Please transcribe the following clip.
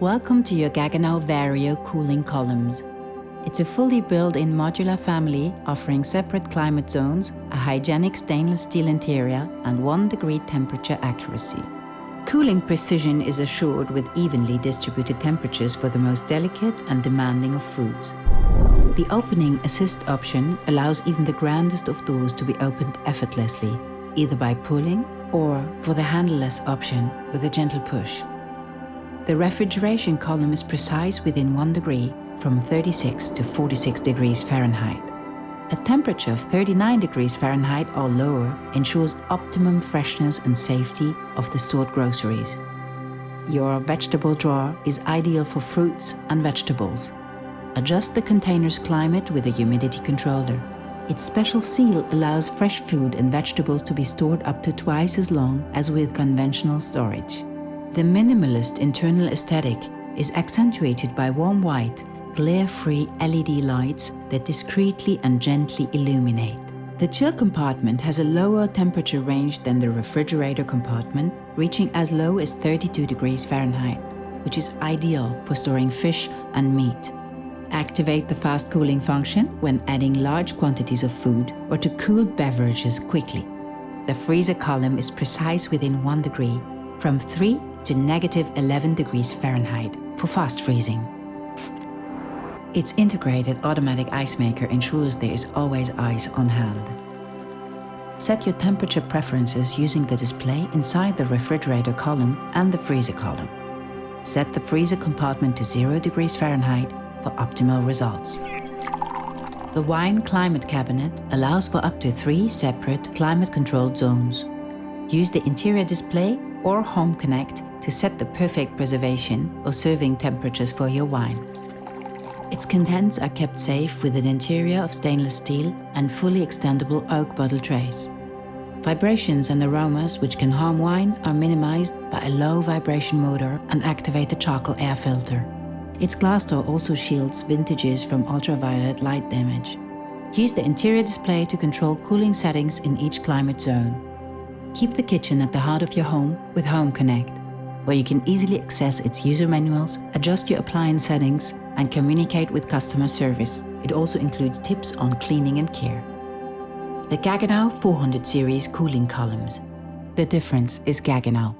Welcome to your Gaggenau Vario cooling columns. It's a fully built-in modular family offering separate climate zones, a hygienic stainless steel interior, and 1-degree temperature accuracy. Cooling precision is assured with evenly distributed temperatures for the most delicate and demanding of foods. The opening assist option allows even the grandest of doors to be opened effortlessly, either by pulling or for the handleless option with a gentle push. The refrigeration column is precise within 1 degree from 36 to 46 degrees Fahrenheit. A temperature of 39 degrees Fahrenheit or lower ensures optimum freshness and safety of the stored groceries. Your vegetable drawer is ideal for fruits and vegetables. Adjust the container's climate with a humidity controller. Its special seal allows fresh food and vegetables to be stored up to twice as long as with conventional storage. The minimalist internal aesthetic is accentuated by warm white, glare-free LED lights that discreetly and gently illuminate. The chill compartment has a lower temperature range than the refrigerator compartment, reaching as low as 32 degrees Fahrenheit, which is ideal for storing fish and meat. Activate the fast cooling function when adding large quantities of food or to cool beverages quickly. The freezer column is precise within 1 degree, from 3 to -11 degrees Fahrenheit for fast freezing. Its integrated automatic ice maker ensures there is always ice on hand. Set your temperature preferences using the display inside the refrigerator column and the freezer column. Set the freezer compartment to 0 degrees Fahrenheit for optimal results. The wine climate cabinet allows for up to 3 separate climate-controlled zones. Use the interior display or Home Connect to set the perfect preservation or serving temperatures for your wine. Its contents are kept safe with an interior of stainless steel and fully extendable oak bottle trays. Vibrations and aromas which can harm wine are minimized by a low vibration motor and activate a charcoal air filter. Its glass door also shields vintages from ultraviolet light damage. Use the interior display to control cooling settings in each climate zone. Keep the kitchen at the heart of your home with Home Connect, where you can easily access its user manuals, adjust your appliance settings, and communicate with customer service. It also includes tips on cleaning and care. The Gaggenau 400 series cooling columns. The difference is Gaggenau.